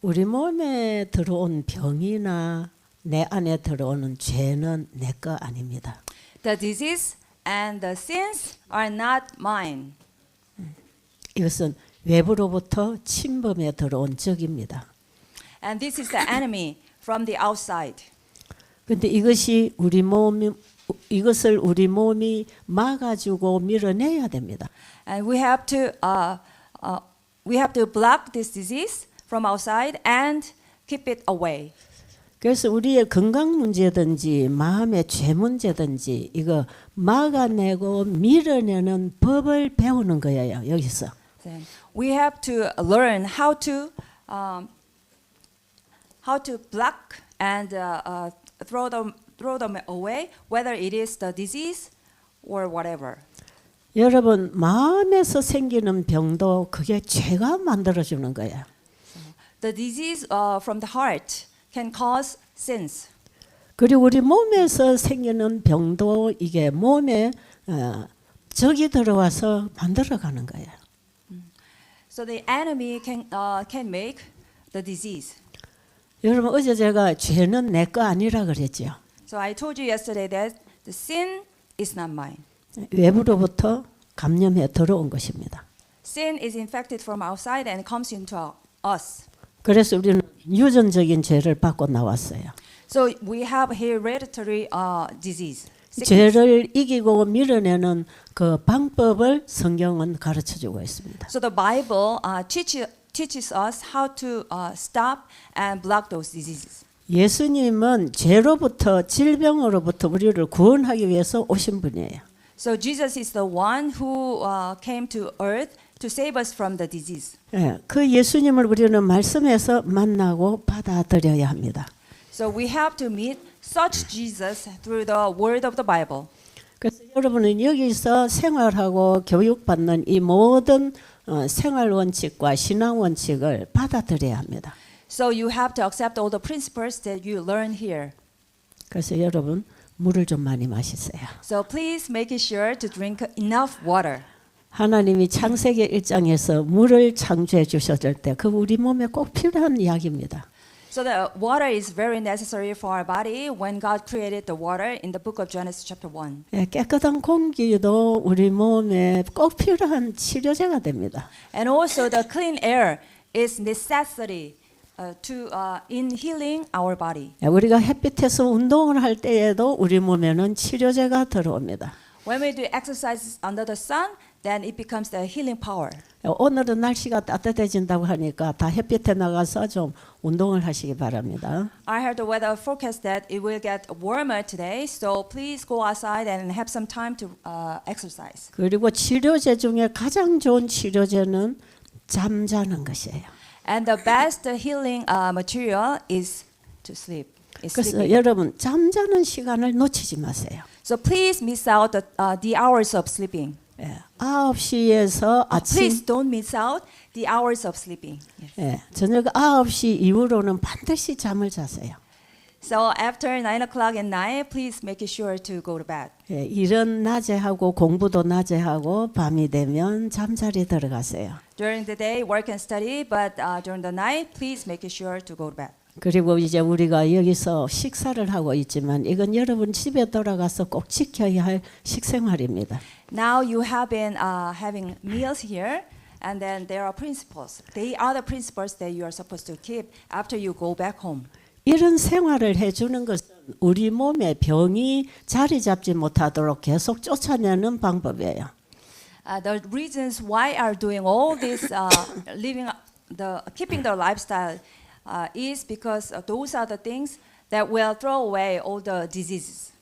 우리 몸에 들어온 병이나 내 안에 들어오는 죄는 내 거 아닙니다. The disease and the sins are not mine. 이것은 외부로부터 침범에 들어온 적입니다. And this is the enemy from the outside. 근데 이것을 우리 몸이 막아주고 밀어내야 됩니다. And we have to block this disease from outside and keep it away. 그래서 우리의 건강 문제든지 마음의 죄 문제든지 이거 막아내고 밀어내는 법을 배우는 거예요. 여기서. We have to learn how to block and throw them away, whether it is the disease or whatever. 여러분 마음에서 생기는 병도 그게 죄가 만들어주는 거예요. The disease from the heart can cause sins. 그리고 우리 몸에서 생기는 병도 이게 몸에 적이 들어와서 만들어가는 거예요. So the enemy can make the disease. 여러분 어제 제가 죄는 내 거 아니라 그랬죠. So I told you yesterday that the sin is not mine. 외부로부터 감염해 들어온 것입니다. Sin is infected from outside and comes into us. 그래서 우리는 유전적인 죄를 받고 나왔어요. So we have hereditary disease. 죄를 이기고 밀어내는 그 방법을 성경은 가르쳐주고 있습니다. So the Bible teaches us how to stop and block those diseases. 예수님은 죄로부터 질병으로부터 우리를 구원하기 위해서 오신 분이에요. So Jesus is the one who came to earth to save us from the disease. 예, 그 예수님을 우리는 말씀에서 만나고 받아들여야 합니다. So we have to meet such Jesus through the word of the Bible. 그래서 여러분은 여기서 생활하고 교육받는 이 모든 생활 원칙과 신앙 원칙을 받아들여야 합니다. So you have to accept all the principles that you learn here. 그래서 여러분 물을 좀 많이 마시세요. So please make sure to drink enough water. 하나님이 창세기 1장에서 물을 창조해 주셨을 때 그 우리 몸에 꼭 필요한 이야기입니다. So the water is very necessary for our body when God created the water in the book of Genesis chapter 1. 예, 깨끗한 공기도 우리 몸에 꼭 필요한 치료제가 됩니다. And also the clean air is necessary in healing our body. 예, 우리가 햇빛에서 운동을 할 때에도 우리 몸에는 치료제가 들어옵니다. When we do exercises under the sun, then it becomes the healing power. 예, 오늘은 날씨가 따뜻해진다고 하니까 다 햇빛에 나가서 좀 운동을 하시기 바랍니다. I heard the weather forecast that it will get warmer today, so please go outside and have some time to exercise. 그리고 치료제 중에 가장 좋은 치료제는 잠자는 것이에요. And the best healing material is to sleep. 그래서 여러분 잠자는 시간을 놓치지 마세요. So please miss out the hours of sleeping. 예, 9시에서 아침 Please don't miss out the hours of sleeping. Yes. 예, 저녁 9시 이후로는 반드시 잠을 자세요. So after 9 o'clock at night, please make sure to go to bed. 예, 일은 낮에 하고 공부도 낮에 하고 밤이 되면 잠자리 들어가세요. During the day, work and study, but during the night, please make sure to go to bed. 그리고 이제 우리가 여기서 식사를 하고 있지만 이건 여러분 집에 돌아가서 꼭 지켜야 할 식생활입니다. Now you have been having meals here, and then there are principles. They are the principles that you are supposed to keep after you go back home. 이런 생활을 해주는 것은 우리 몸에 병이 자리 잡지 못하도록 계속 쫓아내는 방법이에요. The reasons why are doing all this, keeping the lifestyle, is because those are the things that will throw away all the diseases.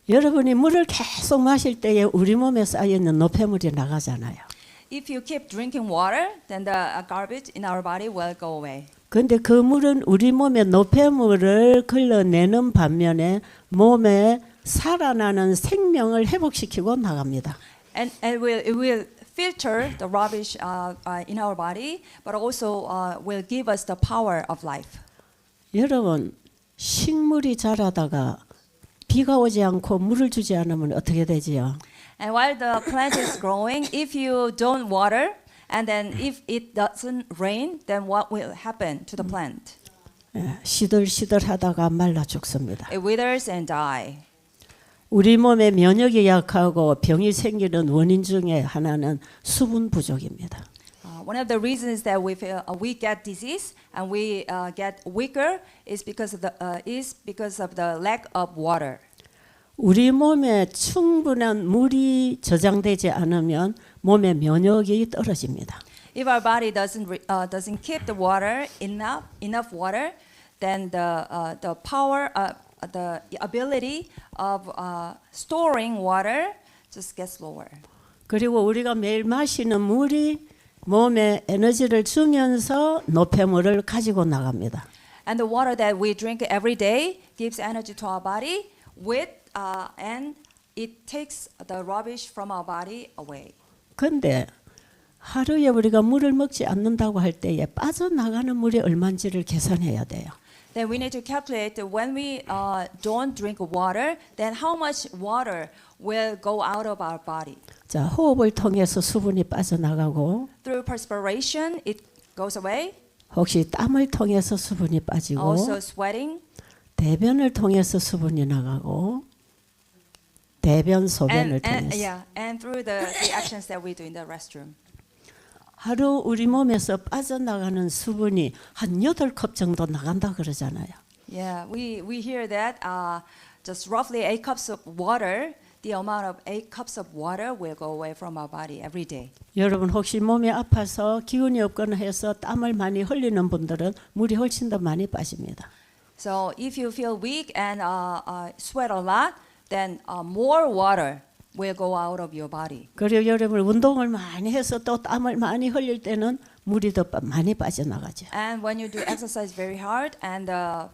여러분이 물을 계속 마실 때에 우리 몸에 쌓여있는 노폐물이 나가잖아요. If you keep drinking water, then the garbage in our body will go away. 그런데 그 물은 우리 몸의 노폐물을 걸러내는 반면에 몸에 살아나는 생명을 회복시키고 나갑니다. And it will filter the rubbish in our body, but also will give us the power of life. 여러분, 식물이 자라다가 비가 오지 않고 물을 주지 않으면 어떻게 되지요? And while the plant is growing, if you don't water And then if it doesn't rain, then what will happen to the plant? 예, 시들시들하다가 말라 죽습니다. It withers and die. 우리 몸의 면역이 약하고 병이 생기는 원인 중에 하나는 수분 부족입니다. One of the reasons that we get disease and we get weaker is because of the lack of water. 우리 몸에 충분한 물이 저장되지 않으면 몸의 면역이 떨어집니다. If our body doesn't keep the water enough water, then the power the ability of storing water just gets lower. 그리고 우리가 매일 마시는 물이 몸에 에너지를 주면서 노폐물을 가지고 나갑니다. And the water that we drink every day gives energy to our body and it takes the rubbish from our body away. 근데 하루에 우리가 물을 먹지 않는다고 할 때에 빠져나가는 물이 얼마인지를 계산해야 돼요. Then we need to calculate that when we don't drink water, then how much water will go out of our body. 자, 호흡을 통해서 수분이 빠져나가고 Through perspiration, it goes away. 혹시 땀을 통해서 수분이 빠지고 Also sweating. 대변을 통해서 수분이 나가고 대변 소변을 통해서 and through the actions that we do in the restroom. 하루 우리 몸에서 빠져나가는 수분이 한 8컵 정도 나간다 그러잖아요. Yeah, we hear that just roughly 8 cups of water, the amount of 8 cups of water will go away from our body every day. 여러분 혹시 몸이 아파서 기운이 없거나 해서 땀을 많이 흘리는 분들은 물이 훨씬 더 많이 빠집니다. So if you feel weak and sweat a lot, then more water will go out of your body. 그리고 여러분 운동을 많이 해서 또 땀을 많이 흘릴 때는 물이 더 많이 빠져나가죠. And when you do exercise very hard, and the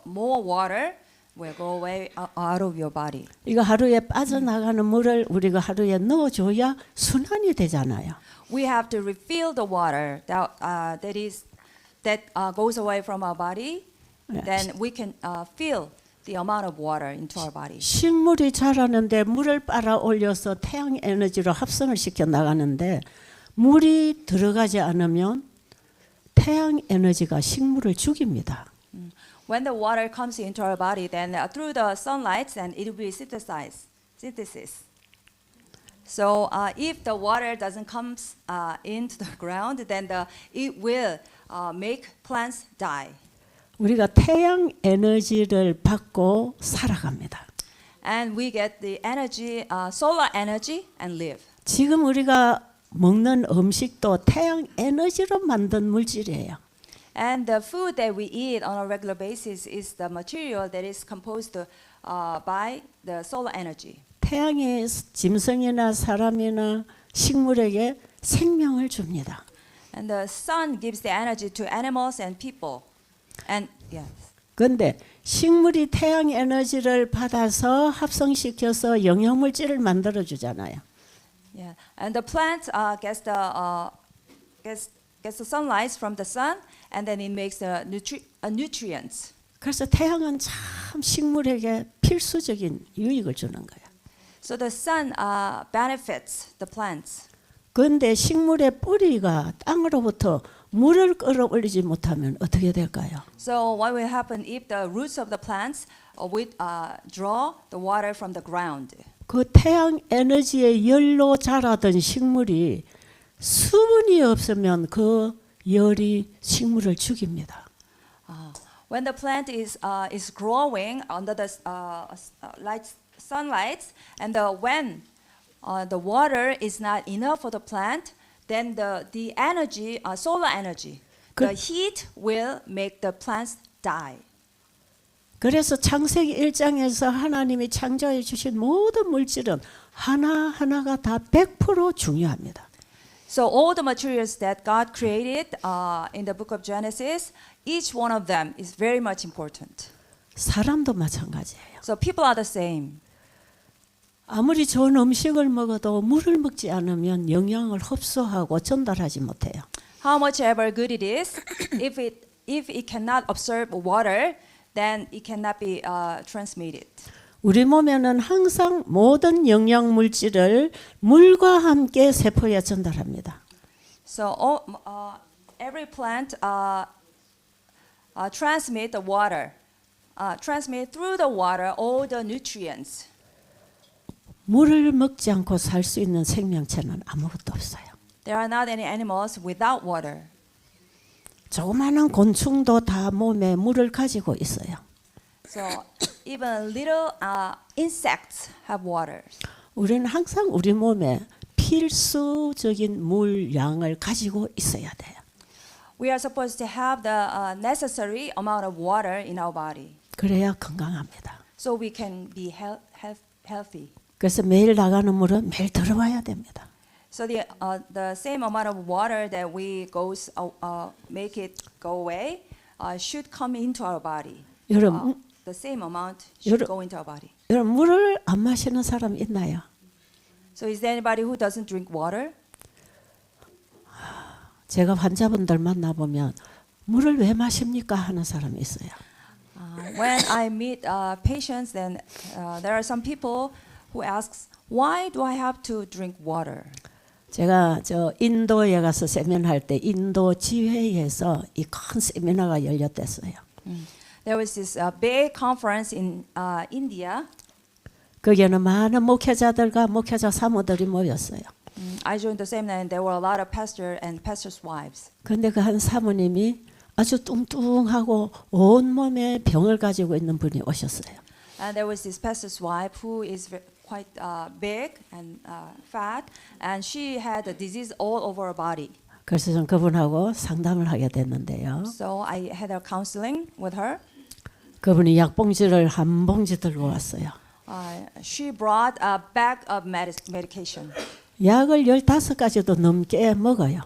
more water will go away out of your body. 이거 하루에 빠져나가는 물을 우리가 하루에 넣어줘야 순환이 되잖아요. We have to refill the water that goes away from our body. Then we can fill the amount of water into our body. 식물이 자라는데 물을 빨아 올려서 태양 에너지로 합성을 시켜 나가는데 물이 들어가지 않으면 태양 에너지가 식물을 죽입니다. When the water comes into our body, then through the sunlight, then it will be synthesis. So if the water doesn't come into the ground, then it will make plants die. 우리가 태양 에너지를 받고 살아갑니다. And we get the energy, solar energy, and live. 지금 우리가 먹는 음식도 태양 에너지로 만든 물질이에요. And the food that we eat on a regular basis is the material that is composed by the solar energy. 태양이 짐승이나 사람이나 식물에게 생명을 줍니다. And the sun gives the energy to animals and people. And yes. 그런데 식물이 태양 에너지를 받아서 합성시켜서 영양물질을 만들어 주잖아요. Yeah. And the plant gets the sunlight from the sun, and then it makes the nutrients. 그래서 태양은 참 식물에게 필수적인 유익을 주는 거예요. So the sun benefits the plants. 그런데 식물의 뿌리가 땅으로부터 물을 끌어올리지 못하면 어떻게 될까요? So what will happen if the roots of the plants draw the water from the ground? 그 태양 에너지의 열로 자라던 식물이 수분이 없으면 그 열이 식물을 죽입니다. When the plant is growing under the sunlight, and when the water is not enough for the plant, then the energy, solar energy, the heat will make the plants die. 그래서 창세기 1장에서 하나님이 창조해 주신 모든 물질은 하나하나가 다 100% 중요합니다. So all the materials that God created in the book of Genesis, each one of them is very much important. 사람도 마찬가지예요. So people are the same. 아무리 좋은 음식을 먹어도 물을 먹지 않으면 영양을 흡수하고 전달하지 못해요. How much ever good it is, if it cannot absorb water, then it cannot be transmitted. 우리 몸에는 항상 모든 영양 물질을 물과 함께 세포에 전달합니다. So every plant transmit the water, transmit through the water all the nutrients. 물을 먹지 않고 살 수 있는 생명체는 아무것도 없어요. There are not any animals without water. 조그마한 곤충도 다 몸에 물을 가지고 있어요. So even little insects have water. 우리는 항상 우리 몸에 필수적인 물 양을 가지고 있어야 돼요. We are supposed to have the necessary amount of water in our body, 그래야 건강합니다. so we can be healthy. 그래서 매일 나가는 물은 매일 들어와야 됩니다. So the same amount of water that we make it go away should come into our body. 여러분, The same amount should 여러- go into our body. 여러분 물을 안 마시는 사람 있나요? So is there anybody who doesn't drink water? 제가 환자분들 만나보면 물을 왜 마십니까 하는 사람이 있어요. When I meet patients, then there are some people who asks, "Why do I have to drink water?" 제가 저 인도에 가서 세미나 할 때 인도 지회에서 이 큰 세미나가 열렸댔어요. There was this big conference in India. 거기에는 많은 목회자들과 목회자 사모들이 모였어요. I joined the seminar, and there were a lot of pastors and pastors' wives. 그런데 그 한 사모님이 아주 뚱뚱하고 온 몸에 병을 가지고 있는 분이 오셨어요. And there was this pastor's wife who is quite big and fat, and she had a disease all over her body. 그래서 전 그분하고 상담을 하게 됐는데요. So I had a counseling with her. 그분이 약봉지를 한 봉지 들고 왔어요. She brought a bag of medication. 약을 15가지도 넘게 먹어요.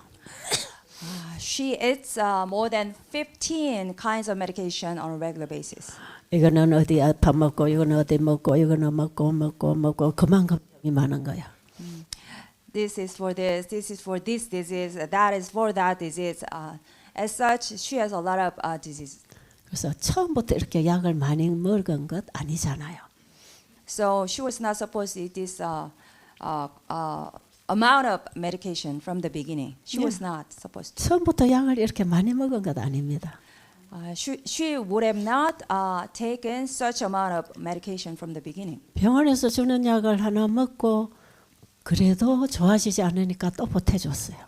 She eats more than 15 kinds of medication on a regular basis. 이거는 어디 아파 먹고 이거는 어디 먹고 이거는 먹고 그만큼 병이 많은 거야. This is for this. This is for this disease. That is for that disease. As such, she has a lot of diseases. 그래서 처음부터 이렇게 약을 많이 먹은 것 아니잖아요. So she was not supposed to eat this amount of medication from the beginning. She was not supposed to. 처음부터 약을 이렇게 많이 먹은 것 아닙니다. She would have not taken such amount of medication from the beginning. 병원에서 주는 약을 하나 먹고 그래도 좋아지지 않으니까 또 보태줬어요.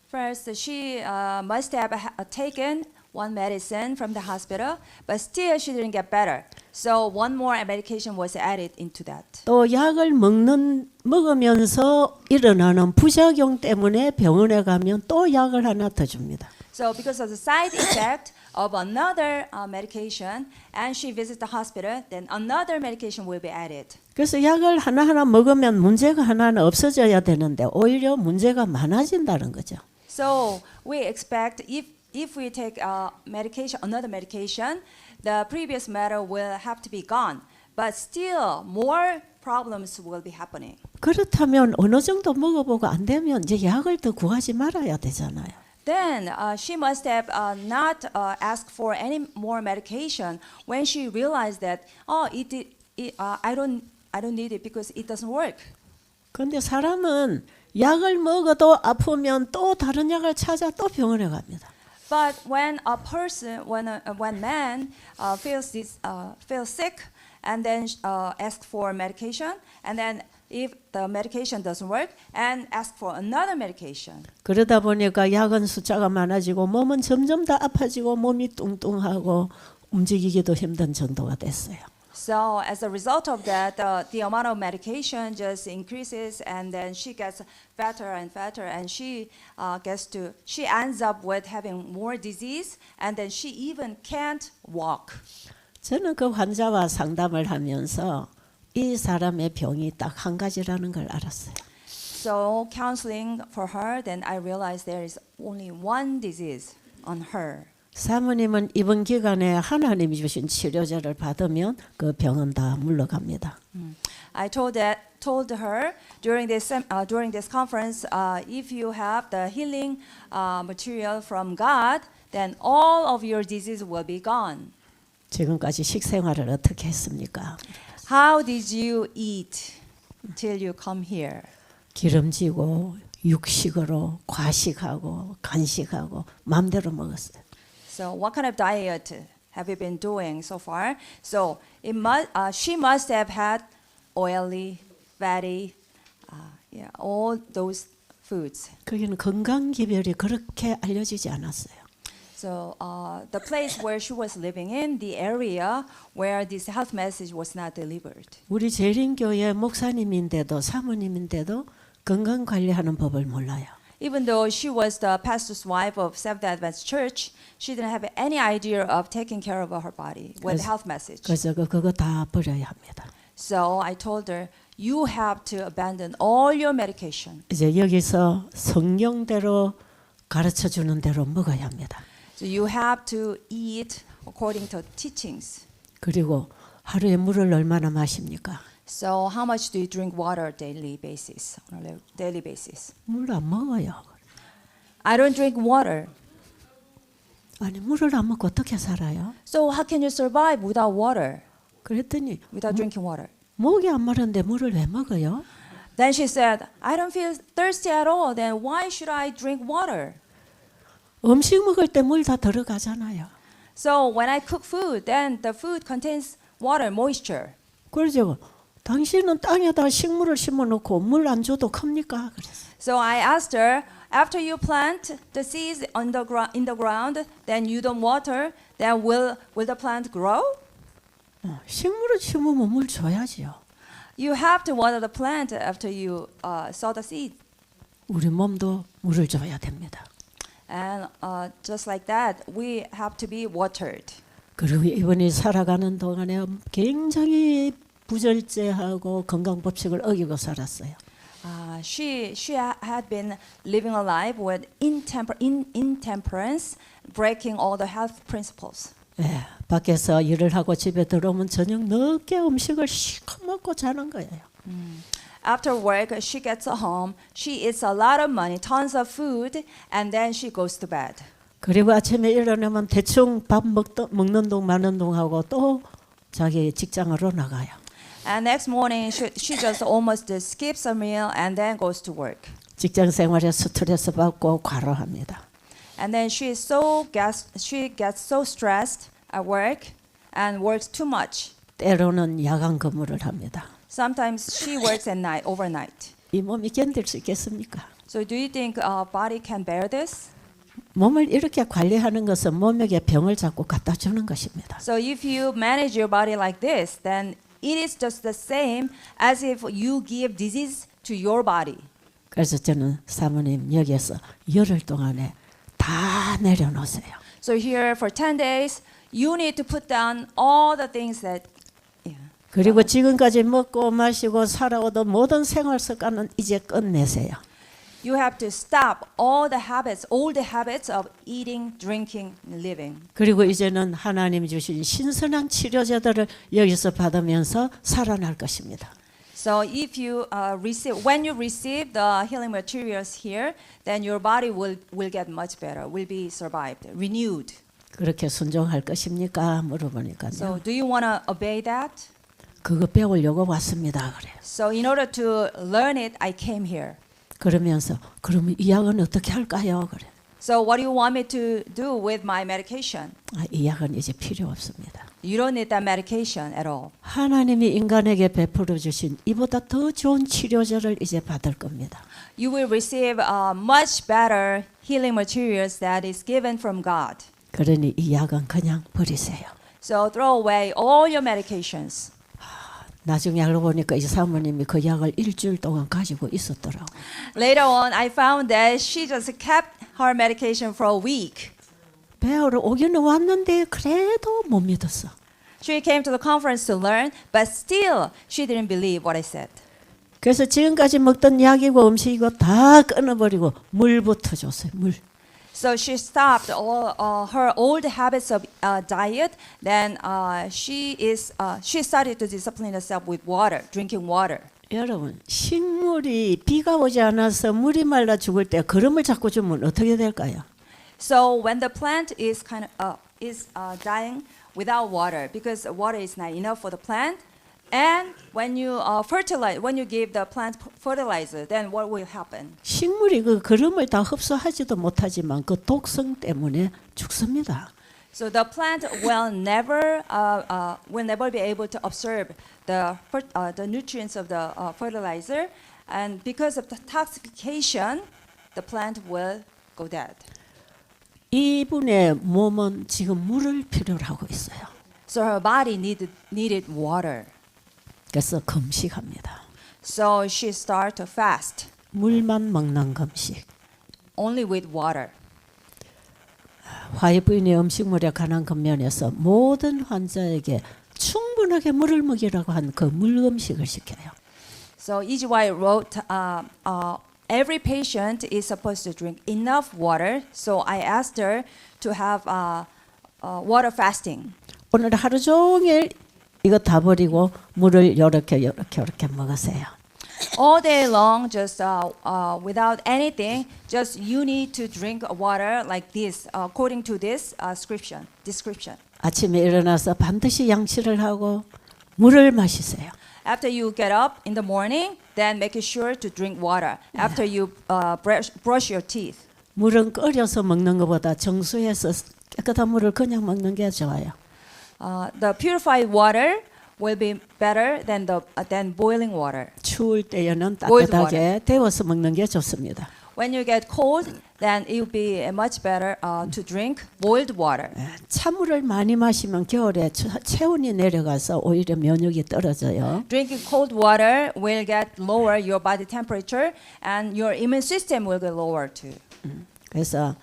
First, she must have taken one medicine from the hospital, but still she didn't get better. So one more medication was added into that. 또 약을 먹으면서 일어나는 부작용 때문에 병원에 가면 또 약을 하나 더 줍니다. So because of the side effect of another medication, and she visits the hospital, then another medication will be added. 그래서 약을 하나하나 먹으면 문제가 하나는 없어져야 되는데 오히려 문제가 많아진다는 거죠. So we expect if we take medication, another medication, the previous matter will have to be gone, but still more problems will be happening. 그렇다면 어느 정도 먹어보고 안 되면 이제 약을 더 구하지 말아야 되잖아요. Then she must have not asked for any more medication when she realized that I don't need it because it doesn't work. 그런데 사람은 약을 먹어도 아프면 또 다른 약을 찾아 또 병원에 갑니다. But when a person, when man feels sick, and then ask for medication, and then if the medication doesn't work, and ask for another medication. 그러다 보니까 약은 숫자가 많아지고 몸은 점점 더 아파지고 몸이 뚱뚱하고 움직이기도 힘든 정도가 됐어요. So as a result of that, the amount of medication just increases, and then she gets fatter and fatter, and she ends up with having more disease, and then she even can't walk. 저는 그 환자와 상담을 하면서 이 사람의 병이 딱 한 가지라는 걸 알았어요. So counseling for her, then I realized there is only one disease on her. 사모님은 이번 기간에 하나님이 주신 치료제를 받으면 그 병은 다 물러갑니다. I told her during this conference, if you have the healing material from God, then all of your disease will be gone. 지금까지 식생활을 어떻게 했습니까? How did you eat till you come here? 기름지고 육식으로 과식하고 간식하고 마음대로 먹었어요. So what kind of diet have you been doing so far? So she must have had oily, fatty, yeah, all those foods. 거기는 건강 기별이 그렇게 알려지지 않았어요. So the place where she was living in, the area where this health message was not delivered. 우리 재림교회 목사님인데도 사모님인데도 건강 관리하는 법을 몰라요. Even though she was the pastor's wife of Seventh Adventist Church, she didn't have any idea of taking care of her body with health message. 그래서 그거 다 버려야 합니다. So I told her, you have to abandon all your medication. 이제 여기서 성경대로 가르쳐 주는 대로 먹어야 합니다. So you have to eat according to teachings. 그리고 하루에 물을 얼마나 마십니까? So how much do you drink water daily basis? On a daily basis. 물 안 먹어요. I don't drink water. 아니 물을 안 먹고 어떻게 살아요? So how can you survive without water? 그랬더니 Without drinking water? 목이 안 마른데 물을 왜 먹어요? Then she said, I don't feel thirsty at all. Then why should I drink water? 음식 먹을 때 물 다 들어가잖아요. So when I cook food, then the food contains water, moisture. 그러죠. 당신은 땅에다 식물을 심어놓고 물 안 줘도 큽니까? 그랬어요. So I asked her, after you plant the seeds on in the ground, then you don't water, then will the plant grow? 식물을 심으면 물 줘야지요. You have to water the plant after you sow the seed. 우리 몸도 물을 줘야 됩니다. And just like that, we have to be watered. 그리고 이분이 살아가는 동안에 굉장히 부절제하고 건강 법칙을 어기고 살았어요. She had been living a life with intemperance, breaking all the health principles. 예, 밖에서 일을 하고 집에 들어오면 저녁 늦게 음식을 실컷 먹고 자는 거예요. After work, she gets home. She eats a lot of money, tons of food, and then she goes to bed. 그리고 아침에 일어나면 대충 밥 먹는 동 마는 동 하고 또 자기 직장으로 나가요. And next morning, she just almost skips a meal and then goes to work. 직장 생활에 스트레스 받고 과로합니다. And then she gets so stressed at work and works too much. 때로는 야간 근무를 합니다. Sometimes she works at night, overnight. 이 몸이 견딜 수 있겠습니까? So do you think our body can bear this? 몸을 이렇게 관리하는 것은 몸에게 병을 자꾸 갖다 주는 것입니다. So if you manage your body like this, then it is just the same as if you give disease to your body. 그래서 저는 사모님 여기에서 열흘 동안에 다 내려놓으세요. So here for 10 days, you need to put down all the things that 그리고 지금까지 먹고 마시고 살아오던 모든 생활 습관은 이제 끝내세요. you have to stop all the habits, old habits of eating, drinking, living. 그리고 이제는 하나님 주신 신선한 치료제들을 여기서 받으면서 살아날 것입니다. So if you when you receive the healing materials here, then your body will get much better, will be survived, renewed. 그렇게 순종할 것입니까? 물어보니까요. So do you want to obey that? 그거 배우려고 왔습니다. 그래요. So in order to learn it, I came here. 그러면서 그러면 이 약은 어떻게 할까요? 그래. So what do you want me to do with my medication? 이 약은 이제 필요 없습니다. You don't need that medication at all. 하나님이 인간에게 베풀어 주신 이보다 더 좋은 치료제를 이제 받을 겁니다. You will receive much better healing materials that is given from God. 그러니 이 약은 그냥 버리세요. So throw away all your medications. 나중에 알고 보니까 이 사모님이 그 약을 일주일 동안 가지고 있었더라고요. Later on, I found that she just kept her medication for a week. 배우러 오기는 왔는데 그래도 못 믿었어. She came to the conference to learn, but still she didn't believe what I said. 그래서 지금까지 먹던 약이고 음식이고 다 끊어버리고 물부터 줬어요. 물. So she stopped all her old habits of diet. Then she started to discipline herself with water, drinking water. 여러분, 식물이 비가 오지 않아서 물이 말라 죽을 때 그름을 자꾸 주면 어떻게 될까요? So when the plant is dying without water because water is not enough for the plant, And when you fertilize, when you give the plant fertilizer, then what will happen? 식물이 그 거름을 다 흡수하지도 못하지만 그 독성 때문에 죽습니다. So the plant will never be able to absorb the nutrients of the fertilizer, and because of the toxification, the plant will go dead. 이분의 몸은 지금 물을 필요로 하고 있어요. So her body needed water. 그래서 금식합니다. So she started to fast 물만 먹는 금식. only with water. 화해 부인의 음식물에 관한 근면에서 모든 환자에게 충분하게 물을 먹이라고 한 그 물 음식을 시켜요. So E.G. White wrote, every patient is supposed to drink enough water. So I asked her to have water fasting. 오늘 하루 종일 이거 다 버리고 물을 이렇게 먹으세요. All day long, just without anything, just you need to drink water like this, according to this description. 아침에 일어나서 반드시 양치를 하고 물을 마시세요. After you get up in the morning, then make sure to drink water. After you brush your teeth. 물은 끓여서 먹는 것보다 정수해서 깨끗한 물을 그냥 먹는 게 좋아요. The purified water will be better than boiling water. 추울 때에는 Boiled 따뜻하게 데워서 먹는 게 좋습니다. When you get cold, then it will be much better to drink boiled water. 찬물을 많이 마시면 겨울에 체온이 내려가서 오히려 면역이 떨어져요. Drinking cold water will get lower your body temperature, and your immune system will get lower too. 그래서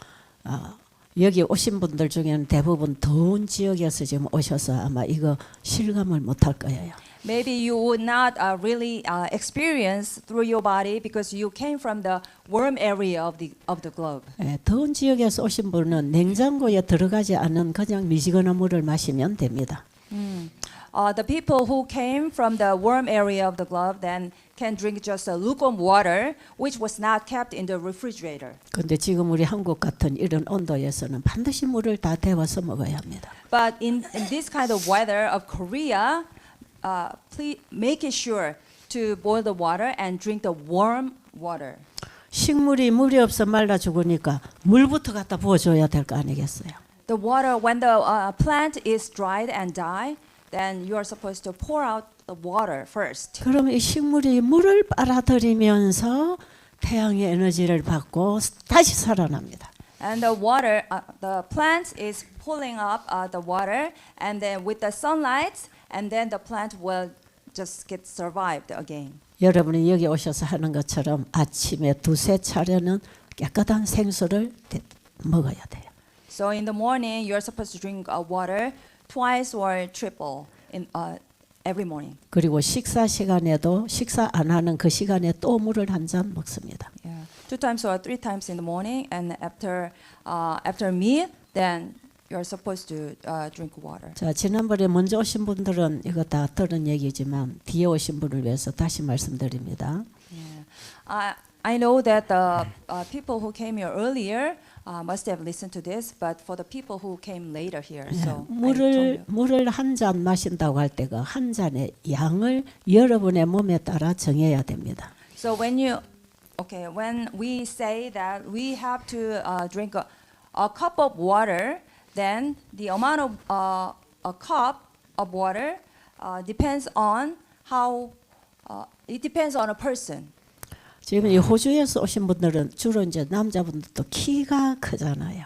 여기 오신 분들 중에는 대부분 더운 지역에서 지금 오셔서 아마 이거 실감을 못할 거예요. Maybe you would not really experience through your body because you came from the warm area of the globe. 더운 지역에서 오신 분은 냉장고에 들어가지 않은 그냥 미지근한 물을 마시면 됩니다. The people who came from the warm area of the globe then can drink just a lukewarm water, which was not kept in the refrigerator. 근데 지금 우리 한국 같은 이런 온도에서는 반드시 물을 다 데워서 먹어야 합니다. But in this kind of weather of Korea, please make it sure to boil the water and drink the warm water. 식물이 물이 없어 말라 죽으니까 물부터 갖다 부어줘야 될 거 아니겠어요? The water, when the plant is dried and die, then you are supposed to pour out the water first. 그럼 이 식물이 물을 빨아들이면서 태양의 에너지를 받고 다시 살아납니다. And the water, the plant is pulling up the water, and then with the sunlight, and then the plant will just get survived again. 여러분이 여기 오셔서 하는 것처럼 아침에 두세 차례는 깨끗한 생수를 먹어야 돼요. So in the morning, you're supposed to drink water twice or triple in every morning. 그리고 식사 시간에도 식사 안 하는 그 시간에 또 물을 한 잔 먹습니다. Yeah, 2 times or 3 times in the morning, and after meal, then you're supposed to drink water. 자, 지난번에 먼저 오신 분들은 이거 다 들은 얘기지만 뒤에 오신 분을 위해서 다시 말씀드립니다. Yeah. I know that the people who came here earlier must have listened to this, but for the people who came later here, so I told you. 물을 한 잔 마신다고 할 때 그 한 잔의 양을 여러분의 몸에 따라 정해야 됩니다. So when we say that we have to drink a cup of water, then the amount of a cup of water depends on it depends on a person. 지금 이 호주에서 오신 분들은 주로 이제 남자분들도 키가 크잖아요.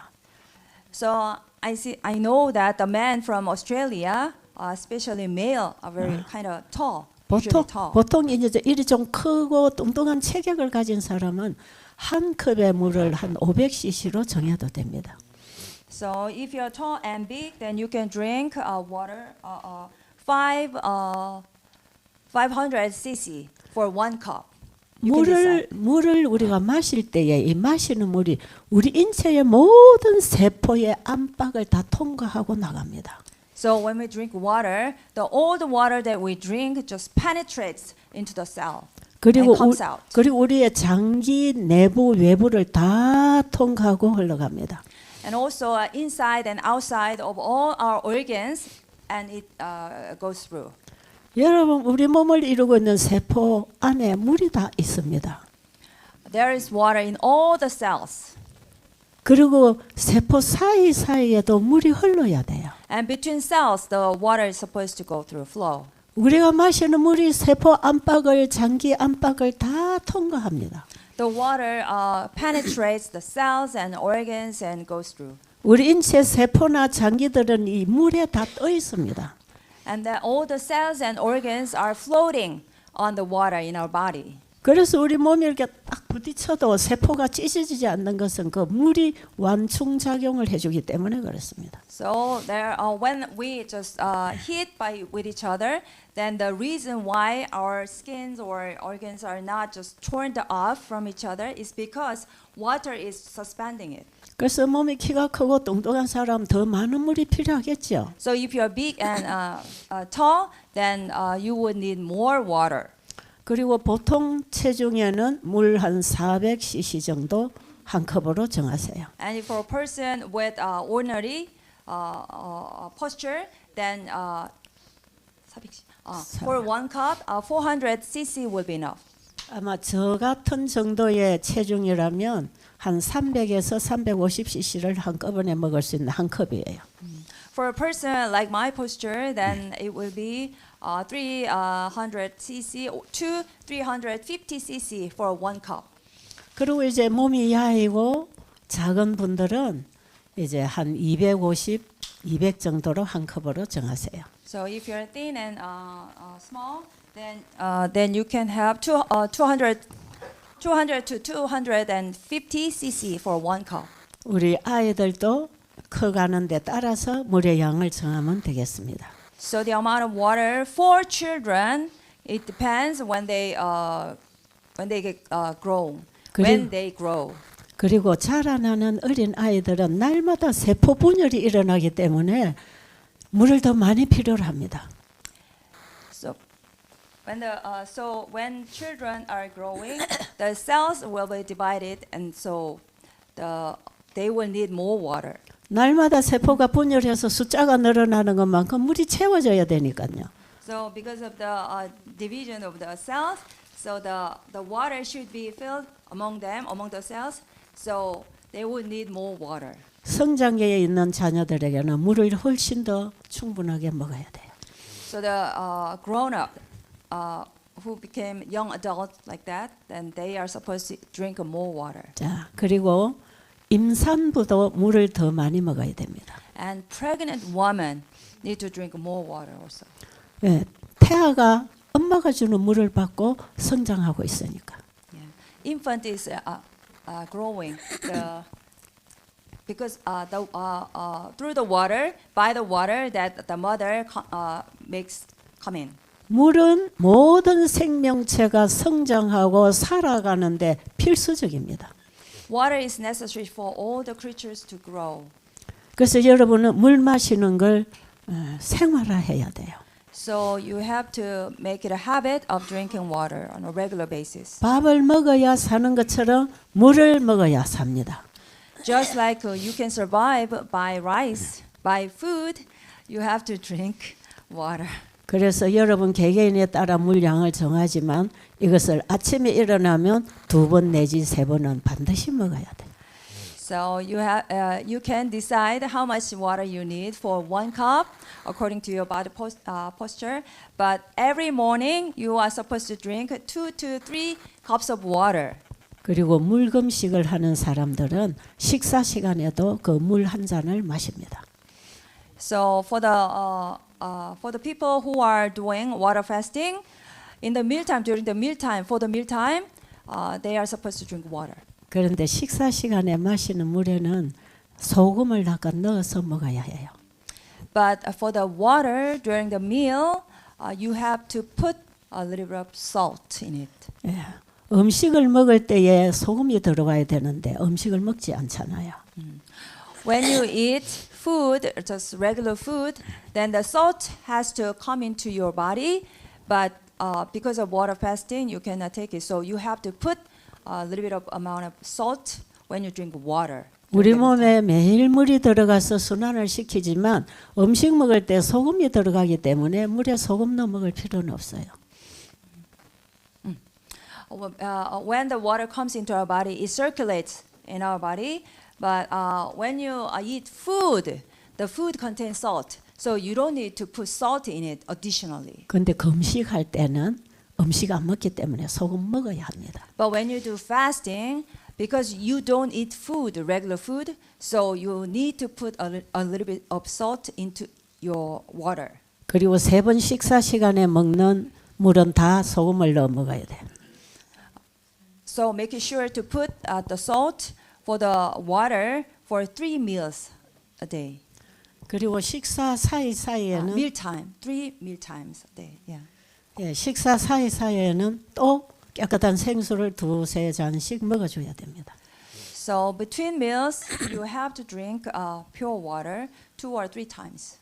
So I know that the men from Australia, especially male, are very kind of tall. Usually tall. 보통 이제 일이 좀 크고 뚱뚱한 체격을 가진 사람은 한 컵의 물을 한 500cc로 정해도 됩니다. So if you're tall and big, then you can drink water 500 cc for 1 cup. 물을 우리가 마실 때에 이 마시는 물이 우리 인체의 모든 세포의 안팎을 다 통과하고 나갑니다. So when we drink water, all the water that we drink just penetrates into the cell and comes out. 그리고 우리의 장기 내부 외부를 다 통과하고 흘러갑니다. And also inside and outside of all our organs, and it goes through. 여러분 우리 몸을 이루고 있는 세포 안에 물이 다 있습니다. There is water in all the cells. 그리고 세포 사이사이에도 물이 흘러야 돼요. And between cells, the water is supposed to go through flow. 우리가 마시는 물이 세포 안박을 장기 안박을 다 통과합니다. The water penetrates the cells and organs and goes through. 우리 인체 세포나 장기들은 이 물에 다 떠 있습니다. And then all the cells and organs are floating on the water in our body. 그래서 우리 몸이 이렇게 딱 부딪혀도 세포가 찢어지지 않는 것은 그 물이 완충 작용을 해주기 때문에 그렇습니다. So there, when we just hit with each other, then the reason why our skins or organs are not just torn off from each other is because water is suspending it. 그래서 몸이 키가 크고 뚱뚱한 사람 더 많은 물이 필요하겠죠. So if you're big and tall, then you would need more water. 그리고 보통 체중에는 물 한 400cc 정도 한 컵으로 정하세요. And if for a person with ordinary posture, then for 1 cup, 400 cc will be enough. 아마 저 같은 정도의 체중이라면 한 300에서 350cc를 한꺼번에 먹을 수 있는 한 컵이에요. For a person like my posture, then it will be 300 cc to 350 cc for 1 cup. 그리고 이제 몸이 야이고 작은 분들은 이제 한 250, 200 정도로 한 컵으로 정하세요. So if you're thin and small, then you can have 200 to 250 cc for 1 cup. 우리 아이들도 커가는 데 따라서 물의 양을 정하면 되겠습니다. So the amount of water for children, it depends when they get grown. When they grow. 그리고 자라나는 어린 아이들은 날마다 세포 분열이 일어나기 때문에 물을 더 많이 필요로 합니다. So when children are growing, the cells will be divided, and so they will need more water. 날마다 세포가 분열해서 숫자가 늘어나는 것만큼 물이 채워져야 되니까요. So because of the division of the cells, so the water should be filled among them, among the cells. So they will need more water. 성장기에 있는 자녀들에게는 물을 훨씬 더 충분하게 먹어야 돼요. So the grown up who became young adults like that, then they are supposed to drink more water. 자, 그리고 임산부도 물을 더 많이 먹어야 됩니다. And pregnant women need to drink more water also. 예, 태아가 엄마가 주는 물을 받고 성장하고 있으니까. Yeah. Infant is growing because through the water, by the water that the mother makes come in. 물은 모든 생명체가 성장하고 살아가는데 필수적입니다. Water is necessary for all the creatures to grow. 그래서 여러분은 물 마시는 걸 생활화해야 돼요. So you have to make it a habit of drinking water on a regular basis. 밥을 먹어야 사는 것처럼 물을 먹어야 삽니다. Just like you can survive by rice, by food, you have to drink water. 그래서 여러분 개개인에 따라 물량을 정하지만 이것을 아침에 일어나면 2번 내지 3번은 반드시 먹어야 돼요. So you can decide how much water you need for 1 cup according to your body posture. But every morning you are supposed to drink 2 to 3 cups of water. 그리고 물금식을 하는 사람들은 식사 시간에도 그 물 한 잔을 마십니다. So for the people who are doing water fasting, in the mealtime, during the mealtime, for the mealtime, they are supposed to drink water. 그런데 식사 시간에 마시는 물에는 소금을 약간 넣어서 먹어야 해요. But for the water during the meal, you have to put a little bit of salt in it. 예. 음식을 먹을 때에 소금이 들어가야 되는데 음식을 먹지 않잖아요. When you eat food, just regular food, then the salt has to come into your body. But because of water fasting, you cannot take it. So you have to put a little bit of amount of salt when you drink water. 우리 몸에 매일 물이 들어가서 순환을 시키지만 음식 먹을 때 소금이 들어가기 때문에 물에 소금 넣어 먹을 필요는 없어요. When the water comes into our body, it circulates in our body. But when you eat food, the food contains salt, so you don't need to put salt in it additionally. 근데 금식할 때는 음식 안 먹기 때문에 소금 먹어야 합니다. But when you do fasting, because you don't eat food, regular food, so you need to put a little bit of salt into your water. 그리고 3번 식사 시간에 먹는 물은 다 소금을 넣어 먹어야 돼요. So making sure to put the salt for the water for 3 meals a day. 그리고 식사 사이사이에는 Meal time, 3 meal times a day. Yeah. 예, 식사 사이사이에는 또 깨끗한 생수를 2-3잔씩 먹어줘야 됩니다. So between meals, you have to drink pure water 2 or 3 times.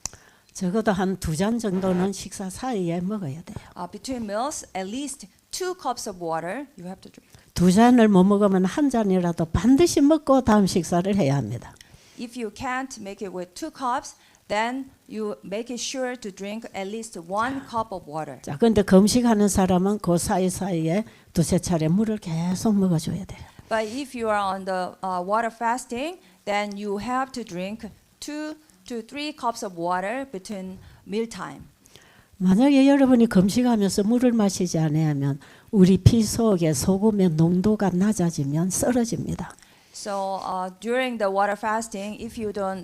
적어도 한 2잔 정도는 식사 사이에 먹어야 돼요. Between meals, at least 2 cups of water you have to drink. 2잔을 못 먹으면 1잔이라도 반드시 먹고 다음 식사를 해야 합니다. If you can't make it with 2 cups, then you make it sure to drink at least 1 cup of water. 자, 근데 금식하는 사람은 그 사이사이에 2-3차례 물을 계속 먹어줘야 돼요. But if you are on the water fasting, then you have to drink 2 to 3 cups of water between meal time. 만약에 여러분이 금식하면서 물을 마시지 않으면 우리 피 속에 소금의 농도가 낮아지면 쓰러집니다. So during the water fasting, if you don't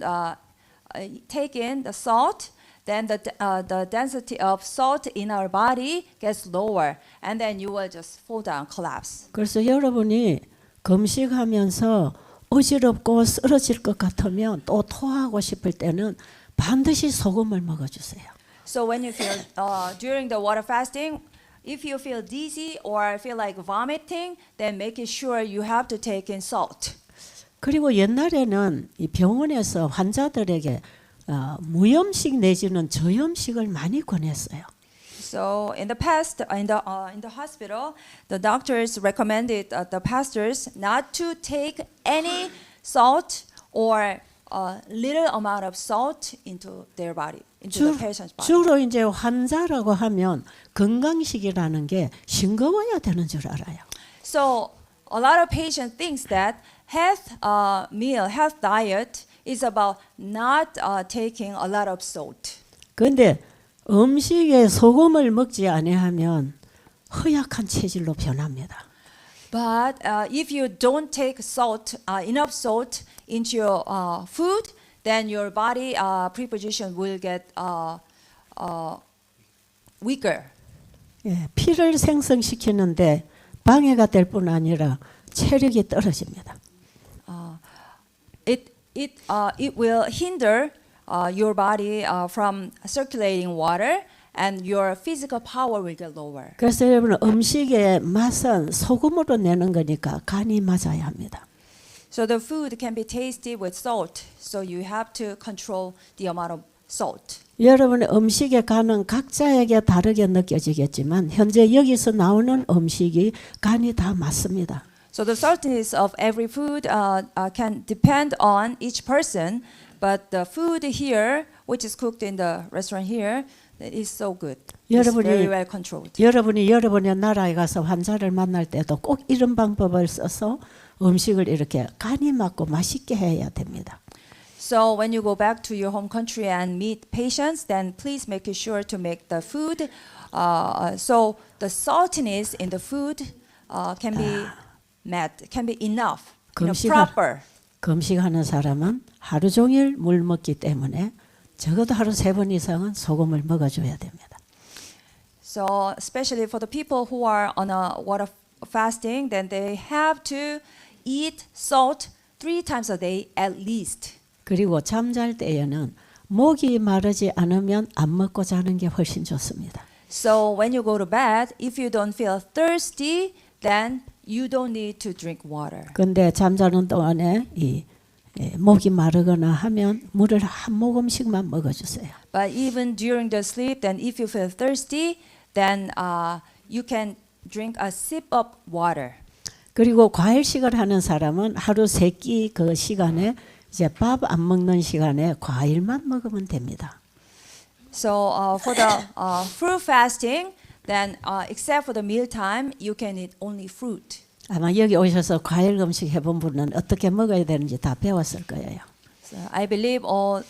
take in the salt, then the density of salt in our body gets lower, and then you will just fall down, collapse. 그래서 여러분이 금식하면서 어지럽고 쓰러질 것 같으면 또 토하고 싶을 때는 반드시 소금을 먹어주세요. So when you feel during the water fasting, if you feel dizzy or feel like vomiting, then make it sure you have to take in salt. 그리고 옛날에는 이 병원에서 환자들에게 무염식 내지는 저염식을 많이 권했어요. So in the past, in the hospital, the doctors recommended the pastors not to take any salt or little amount of salt into their body, into the patient's body. 주로 이제 환자라고 하면 건강식이라는 게 싱거워야 되는 줄 알아요. So a lot of patients thinks that health meal, health diet is about not taking a lot of salt. 그런데 음식에 소금을 먹지 아니하면 허약한 체질로 변합니다. But if you don't take salt, enough salt into your food, then your body preposition will get weaker. 예, 피를 생성시키는데 방해가 될 뿐 아니라 체력이 떨어집니다. It will hinder your body from circulating water, and your physical power will get lower. 그래서 여러분 음식의 맛은 소금으로 내는 거니까 간이 맞아야 합니다. So the food can be tasted with salt, so you have to control the amount of salt. 여러분의 음식의 간은 각자에게 다르게 느껴지겠지만 현재 여기서 나오는 음식이 간이 다 맞습니다. So the saltiness of every food can depend on each person, but the food here, which is cooked in the restaurant here, is so good. It's very well controlled. 여러분이 여러분의 나라에 가서 환자를 만날 때도 꼭 이런 방법을 써서 음식을 이렇게 간이 맞고 맛있게 해야 됩니다. So when you go back to your home country and meet patients, then please make sure to make the food so the saltiness in the food can be met, can be enough, proper. 금식하는 사람은 하루 종일 물 먹기 때문에 적어도 하루 3번 이상은 소금을 먹어줘야 됩니다. So especially for the people who are on a water fasting, then they have to eat salt 3 times a day at least. 그리고 잠잘 때에는 목이 마르지 않으면 안 먹고 자는 게 훨씬 좋습니다. So when you go to bed, if you don't feel thirsty, then you don't need to drink water. 근데 잠자는 동안에 목이 마르거나 하면 물을 한 모금씩만 먹어주세요. But even during the sleep, then if you feel thirsty, then you can drink a sip of water. 그리고 과일식을 하는 사람은 하루 3끼 그 시간에 이제 밥 안 먹는 시간에 과일만 먹으면 됩니다. So for the fruit fasting, then except for the meal time, you can eat only fruit. 아마 여기 오셔서 과일 음식 해본 분은 어떻게 먹어야 되는지 다 배웠을 거예요. So I believe all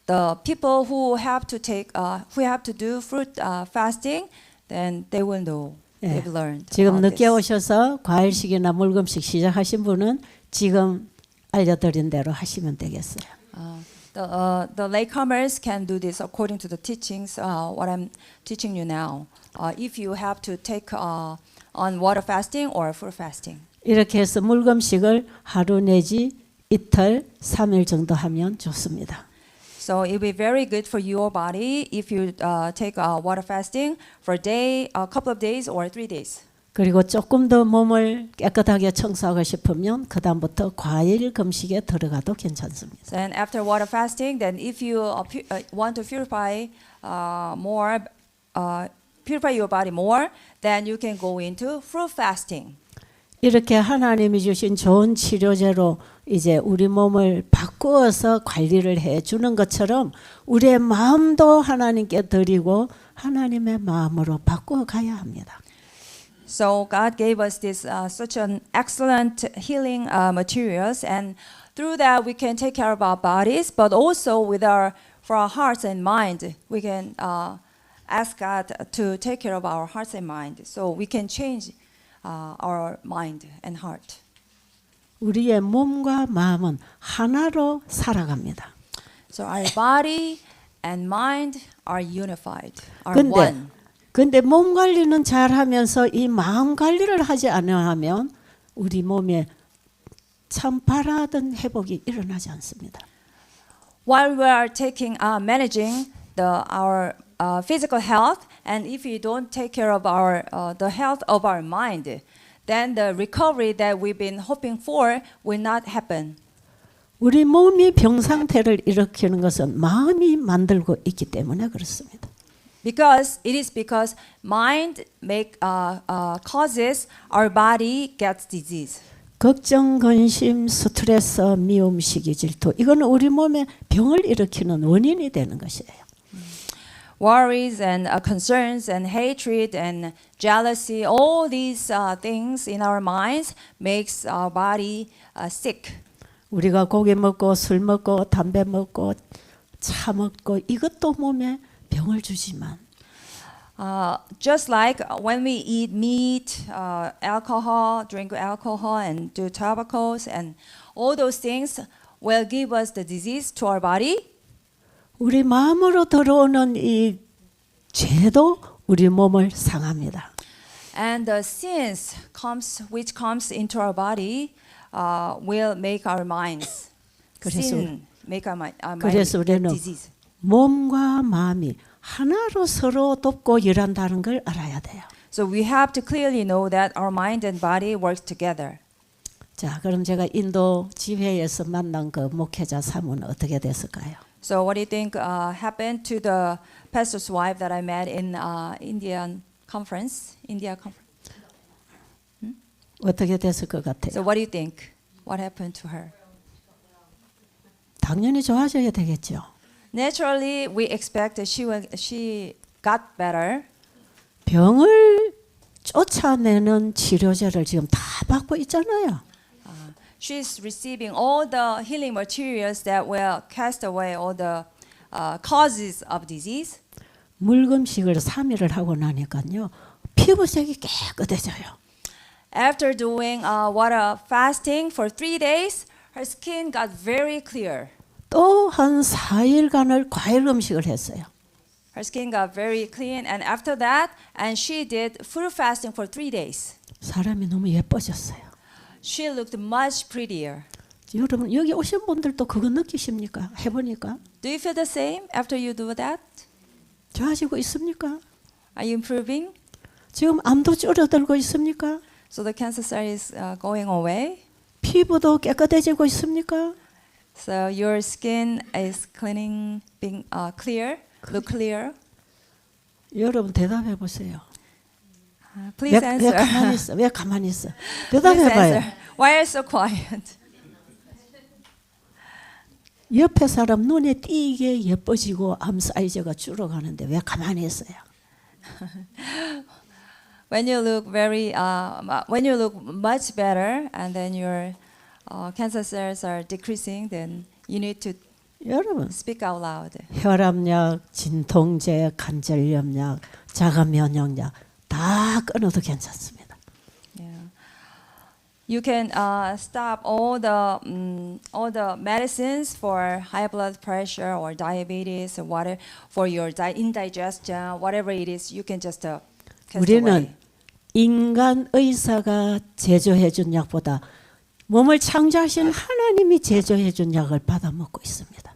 the people who have to take who have to do fruit fasting, then they will know. 예. They've learned. 지금 about 늦게 this. 오셔서 과일식이나 물금식 시작하신 분은 지금 알려드린 대로 하시면 되겠어요. The latecomers can do this according to the teachings. What I'm teaching you now. If you have to take on water fasting or fruit fasting. 이렇게 해서 물금식을 하루 내지 이틀, 3일 정도 하면 좋습니다. So it will be very good for your body if you take water fasting for a day, a couple of days, or 3 days. 그리고 조금 더 몸을 깨끗하게 청소하고 싶으면 그 다음부터 과일 금식에 들어가도 괜찮습니다. And after water fasting, then if you want to purify more, purify your body more, then you can go into fruit fasting. 이렇게 하나님이 주신 좋은 치료제로 이제 우리 몸을 바꾸어서 관리를 해 주는 것처럼 우리의 마음도 하나님께 드리고 하나님의 마음으로 바꾸어 가야 합니다. So God gave us this such an excellent healing materials, and through that we can take care of our bodies, but also for our hearts and mind, we can ask God to take care of our hearts and mind, so we can change our mind and heart. 우리의 몸과 마음은 하나로 살아갑니다. So our body and mind are unified, are one. 근데 몸 관리는 잘 하면서 이 마음 관리를 하지 않으면 우리 몸에 참 바라던 회복이 일어나지 않습니다. While we are managing our physical health, and if we don't take care of the health of our mind, then the recovery that we've been hoping for will not happen. 우리 몸이 병 상태를 일으키는 것은 마음이 만들고 있기 때문에 그렇습니다. Because mind causes our body gets disease. 걱정, 근심, 스트레스, 미움, 시기, 질투 이거는 우리 몸에 병을 일으키는 원인이 되는 것이에요. Worries and concerns and hatred and jealousy, all these things in our minds makes our body sick. 우리가 고기 먹고 술 먹고 담배 먹고 차 먹고 이것도 몸에 병을 주지만 Just like when we eat meat, alcohol, drink alcohol, and do tobaccos, and all those things will give us the disease to our body. 우리 마음으로 들어오는 이 죄도 우리 몸을 상합니다. And the sins which comes into our body will make our minds sin, make our mind 그래서 우리는 disease. 몸과 마음이 하나로 서로 돕고 일한다는 걸 알아야 돼요. So we have to clearly know that our mind and body work together. 자, 그럼 제가 인도 지회에서 만난 그 목회자 사모는 어떻게 됐을까요? So what do you think happened to the pastor's wife that I met in India conference? 어떻게 됐을 것 같아요? So what do you think? What happened to her? 당연히 좋아져야 되겠죠. Naturally, we expect that she got better. 병을 쫓아내는 치료제를 지금 다 받고 있잖아요. She's receiving all the healing materials that will cast away all the causes of disease. 물금식을 3일을 하고 나니까요. 피부색이 깨끗해져요. After doing water fasting for 3 days, her skin got very clear. 또 한 4일간을 과일 음식을 했어요. Her skin got very clean, and after that, and she did fruit fasting for 3 days. 사람이 너무 예뻐졌어요. She looked much prettier. 여러분 여기 오신 분들도 그거 느끼십니까? 해보니까 Do you feel the same after you do that? 좋아지고 있습니까? Are you improving? 지금 암도 줄어들고 있습니까? So the cancer cell is going away. 피부도 깨끗해지고 있습니까? So your skin is cleaning, being clear, look clear. 여러분 대답해 보세요. Please 왜 answer. 가만히 있어? 왜 가만히 있어? Please 대답해봐요. answer. Why are you so quiet? 옆에 사람 눈에 띄게 예뻐지고 암 사이즈가 줄어가는데 왜 가만히 있어요? When you look when you look much better, and then your cancer cells are decreasing, then you need to 여러분, speak out loud. 혈압약, 진통제, 관절염약, 자가면역약 다 끊어도 괜찮습니다. Yeah. You can stop all the medicines for high blood pressure or diabetes or whatever for your indigestion, whatever it is. You can just cast away. 우리는 인간 의사가 제조해 준 약보다 몸을 창조하신 하나님이 제조해 준 약을 받아 먹고 있습니다.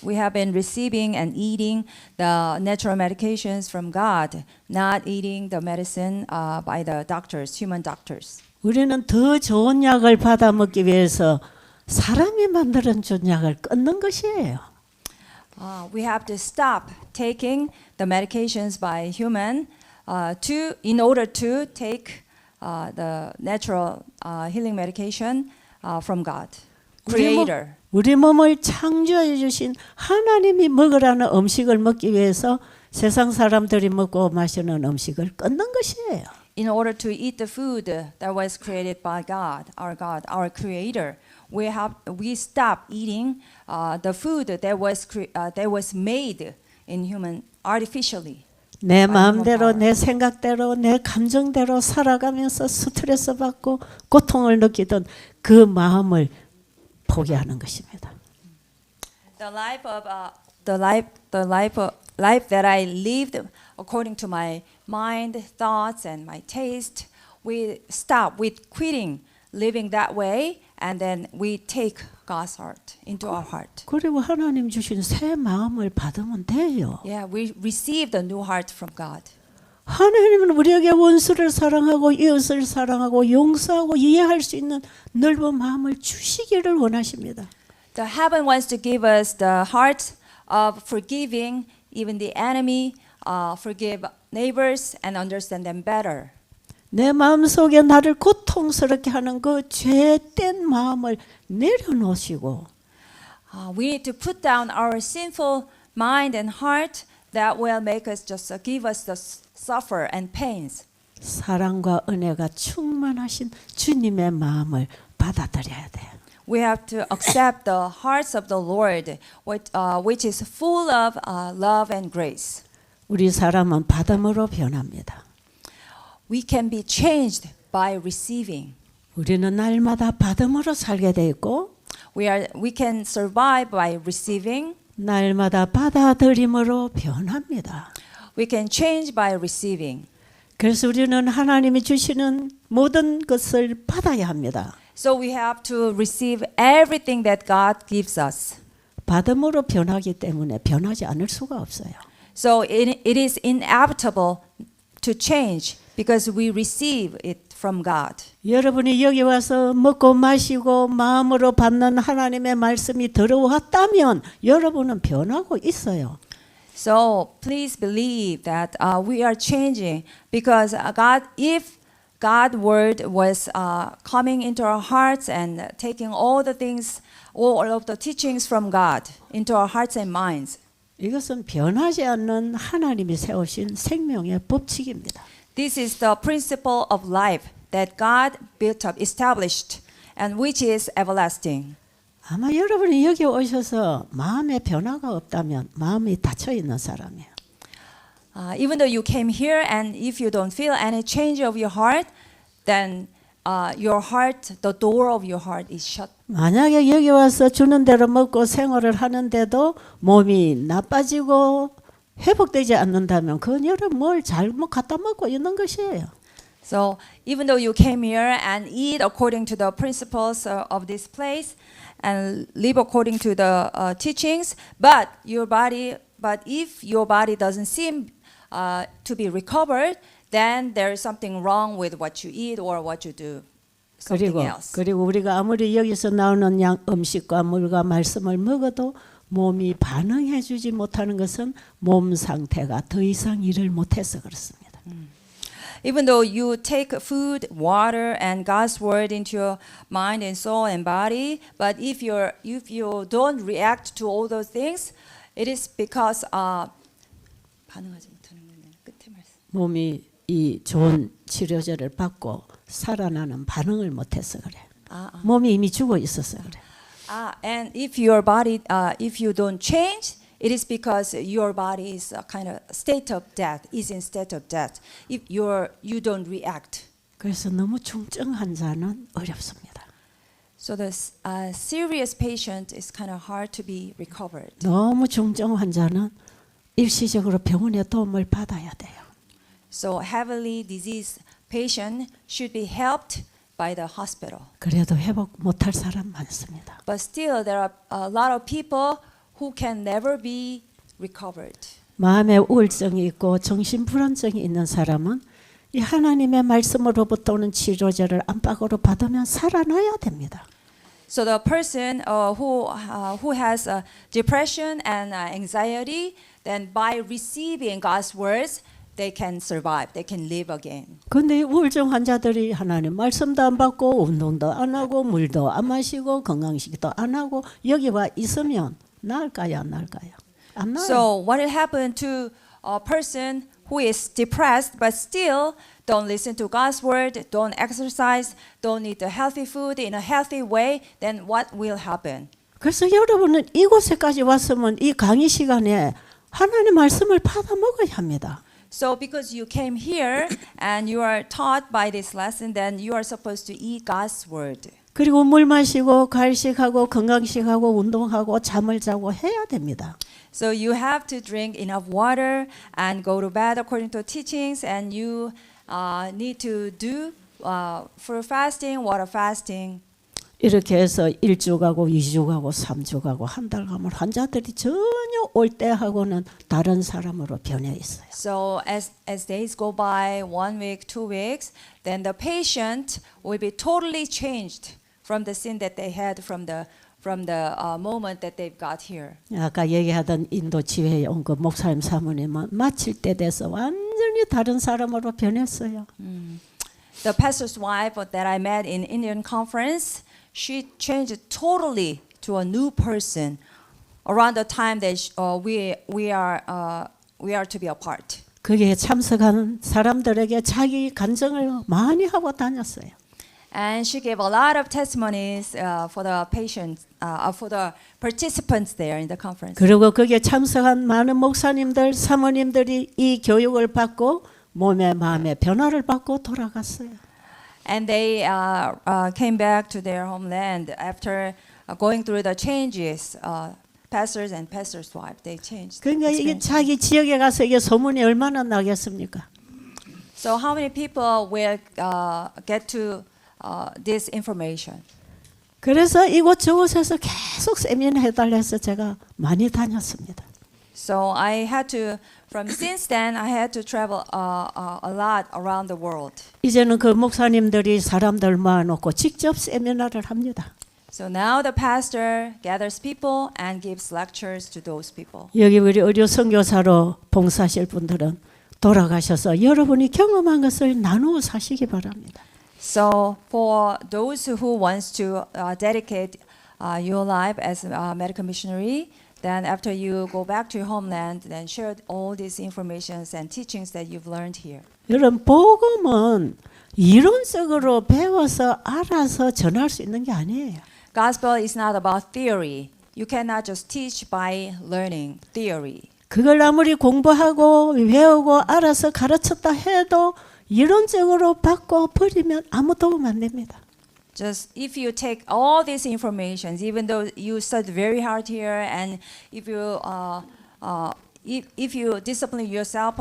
We have been receiving and eating the natural medications from God, not eating the medicine by the doctors, human doctors. 우리는 더 좋은 약을 받아 먹기 위해서 사람이 만들어 준 약을 끊는 것이에요. We have to stop taking the medications by human in order to take the natural healing medication from God, Creator. 우리 몸을 창조해 주신 하나님이 먹으라는 음식을 먹기 위해서 세상 사람들이 먹고 마시는 음식을 끊는 것이에요. In order to eat the food that was created by God, our Creator, we stop eating the food that was made in human artificially. 내 마음대로, 내 생각대로, 내 감정대로 살아가면서 스트레스 받고 고통을 느끼던 그 마음을 포기하는 것입니다. The life that I lived according to my mind, thoughts, and my taste, we stop with quitting living that way, and then we take God's heart into our heart. 그리고 하나님 주신 새 마음을 받으면 돼요. Yeah, we receive the new heart from God. 하나님은 우리에게 원수를 사랑하고 이웃을 사랑하고 용서하고 이해할 수 있는 넓은 마음을 주시기를 원하십니다. The heaven wants to give us the heart of forgiving even the enemy, forgive neighbors, and understand them better. 내 마음속에 나를 고통스럽게 하는 그 죄된 마음을 내려놓으시고 We need to put down our sinful mind and heart that will make us just give us the suffer and pains. 사랑과 은혜가 충만하신 주님의 마음을 받아들여야 돼요. We have to accept the hearts of the Lord, which is full of love and grace. 우리 사람은 받음으로 변합니다. We can be changed by receiving. 우리는 날마다 받음으로 살게 돼 있고 We can survive by receiving. 날마다 받아들임으로 변합니다. We can change by receiving. 그래서 우리는 하나님이 주시는 모든 것을 받아야 합니다. So we have to receive everything that God gives us. 받음으로 변하기 때문에 변하지 않을 수가 없어요. So it is inevitable to change because we receive it from God. 여러분이 여기 와서 먹고 마시고 마음으로 받는 하나님의 말씀이 들어왔다면 여러분은 변하고 있어요. So please believe that we are changing because if God's word was coming into our hearts and taking all the things, all of the teachings from God into our hearts and minds. 이것은 변하지 않는 하나님이 세우신 생명의 법칙입니다. This is the principle of life that God built up, established, and which is everlasting. 아마 여러분이 여기 오셔서 마음의 변화가 없다면 마음이 닫혀 있는 사람이에요. Even though you came here and if you don't feel any change of your heart, then your heart, the door of your heart is shut. 만약에 여기 와서 주는 대로 먹고 생활을 하는데도 몸이 나빠지고 회복되지 않는다면 그건 여러분 뭘 잘못 갖다 먹고 있는 것이에요. So even though you came here and eat according to the principles of this place and live according to the teachings, but if your body doesn't seem to be recovered, then there is something wrong with what you eat or what you do. Something else. 그리고 우리가 아무리 여기서 나오는 음식과 물과 말씀을 먹어도 몸이 반응해주지 못하는 것은 몸 상태가 더 이상 일을 못해서 그렇습니다. even though you take food, water, and God's word into your mind and soul and body, but if you don't react to all those things, it is because 반응하지 못하는 거네요. 끝에 말씀. 몸이 이 좋은 치료제를 받고 살아나는 반응을 못해서 그래. 몸이 이미 죽어 있어서 그래. And if your body, if you don't change, it is because your body is a kind of state of death, is in state of death. If you don't react. 그래서 너무 중증 환자는 어렵습니다. So the serious patient is kind of hard to be recovered. 너무 중증 환자는 일시적으로 병원의 도움을 받아야 돼요. So heavily diseased patient should be helped by the hospital. 그래도 회복 못할 사람 많습니다. But still, there are a lot of people who can never be recovered. 마음에 우울증이 있고 정신불안증이 있는 사람은 이 하나님의 말씀으로부터 오는 치료제를 안팎으로 받으면 살아나야 됩니다. So the person who has depression and anxiety, then by receiving God's words, they can survive. They can live again. 근데 이 우울증 환자들이 하나님 말씀도 안 받고 운동도 안 하고 물도 안 마시고 건강식도 안 하고 여기 와 있으면 나을까요, 안 나을까요? 안 나아요. So what will happen to a person who is depressed but still don't listen to God's word, don't exercise, don't eat the healthy food in a healthy way, then what will happen? 그래서 여러분은 이곳에까지 왔으면 이 강의 시간에 하나님 말씀을 받아 먹어야 합니다. So because you came here and you are taught by this lesson, then you are supposed to eat God's word. 그리고 물 마시고 갈식하고 건강식하고 운동하고 잠을 자고 해야 됩니다. So you have to drink enough water and go to bed according to teachings, and you need to do fruit fasting, water fasting. 이렇게 해서 1주 가고 2주 가고 3주 가고 한 달 가면 환자들이 전혀 올 때하고는 다른 사람으로 변해 있어요. So as days go by, 1 week, 2 weeks, then the patient will be totally changed from the sin that they had from the moment that they've got here. 아까 얘기하던 인도 지회에 온 그 목사님 사모님은 마칠 때 돼서 완전히 다른 사람으로 변했어요. The pastor's wife that I met in Indian conference, she changed totally to a new person around the time that we are to be apart. 거기에 참석하는 사람들에게 자기 간증을 많이 하고 다녔어요. And she gave a lot of testimonies for the patients, for the participants there in the conference. 그리고 거기에 참석한 많은 목사님들, 사모님들이 이 교육을 받고 몸에 마음에 변화를 받고 돌아갔어요. And they came back to their homeland after going through the changes. Pastors and pastors' wife, they changed. 그러니까 이게 자기 지역에 가서 이게 소문이 얼마나 나겠습니까? So how many people will get to this information? 그래서 이곳저곳에서 계속 세미나 해달라 해서 제가 많이 다녔습니다. So I had to, from since then, I had to travel a lot around the world. 이제는 그 목사님들이 사람들 모아놓고 직접 세미나를 합니다. So now the pastor gathers people and gives lectures to those people. 여기 우리 의료 선교사로 봉사하실 분들은 돌아가셔서 여러분이 경험한 것을 나누어 사시기 바랍니다. So for those who wants to dedicate your life as a medical missionary, then after you go back to your homeland, then share all these informations and teachings that you've learned here. 여러분 복음은 이론적으로 배워서 알아서 전할 수 있는 게 아니에요. Gospel is not about theory. You cannot just teach by learning theory. 그걸 아무리 공부하고 외우고 알아서 가르쳤다 해도 이론적으로 받고 버리면 아무 도움 안 됩니다. Just if you take all these informations, even though you studied very hard here, and if you discipline yourself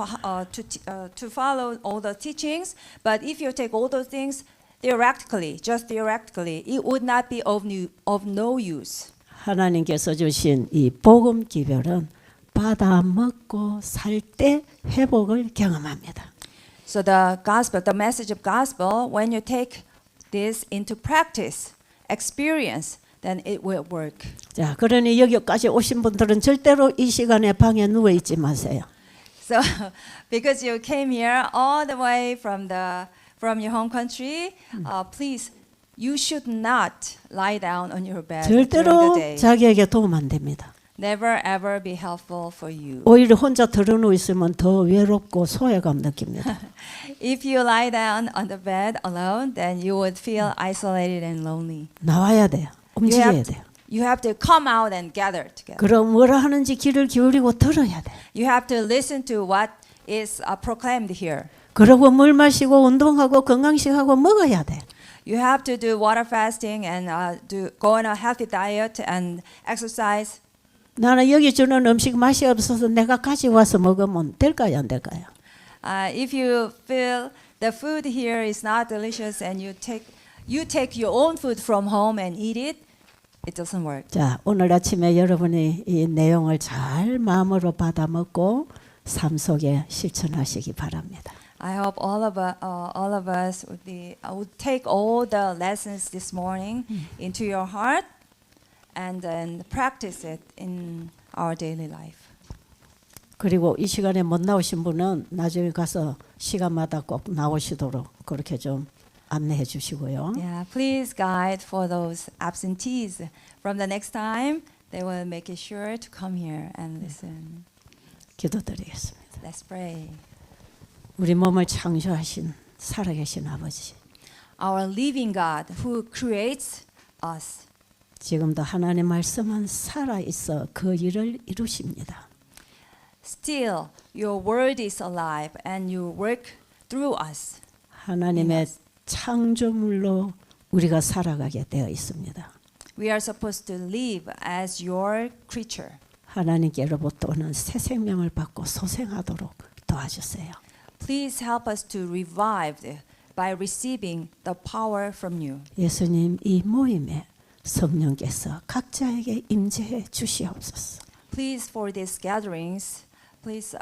to follow all the teachings, but if you take all those things theoretically, just theoretically, it would not be of no use. 하나님께서 주신 이 복음 기별은 받아 먹고 살 때 회복을 경험합니다. So the gospel, the message of gospel, when you take this into practice, experience, then it will work. 자, 그러니 여기까지 오신 분들은 절대로 이 시간에 방에 누워 있지 마세요. So, because you came here all the way from your home country, please, you should not lie down on your bed during the 절대로 day. 자기에게 도움 안 됩니다. Never ever be helpful for you. 오히려 혼자 드러누워 있으면 더 외롭고 소외감 느낍니다. If you lie down on the bed alone, then you would feel isolated and lonely. 나와야 돼요. 움직여야 돼요. You have to come out and gather together. 그럼 뭐라 하는지 귀를 기울이고 들어야 돼요. You have to listen to what is proclaimed here. 그러고 물 마시고 운동하고 건강식하고 먹어야 돼. You have to do water fasting and go on a healthy diet and exercise. 나는 여기 주는 음식 맛이 없어서 내가 가져와서 먹으면 될까요, 안 될까요? If you feel the food here is not delicious and you take your own food from home and eat it, it doesn't work. 자, 오늘 아침에 여러분이 이 내용을 잘 마음으로 받아 먹고 삶 속에 실천하시기 바랍니다. I hope all of us would take all the lessons this morning into your heart and then practice it in our daily life. 그리고 이 시간에 못 나오신 분은 나중에 가서 시간마다 꼭 나오시도록 그렇게 좀 안내해 주시고요. Yeah, please guide for those absentees. From the next time, they will make it sure to come here and listen. 기도드리겠습니다. Let's pray. 우리 몸을 창조하신 살아계신 아버지, Our living God who creates us. 지금도 하나님 말씀은 살아 있어 그 일을 이루십니다. Still, your word is alive and you work through us. 하나님의 창조물로 우리가 살아가게 되어 있습니다. We are supposed to live as your creature. 하나님께로부터 오는 새 생명을 받고 소생하도록 도와주세요. Please help us to revive by receiving the power from you. 예수님, 이 모임에 성령께서 각자에게 임재해 주시옵소서. Please for these gatherings, please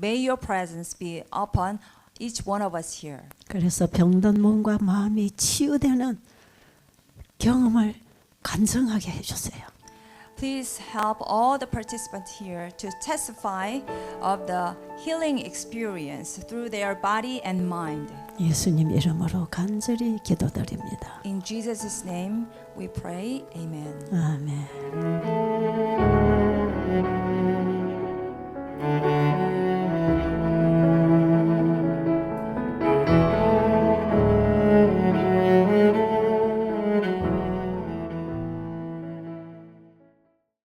may your presence be upon each one of us here. 그래서 병든 몸과 마음이 치유되는 경험을 간증하게 해주세요. Please help all the participants here to testify of the healing experience through their body and mind. 예수님 이름으로 간절히 기도드립니다. In Jesus' name we pray. Amen. 아멘.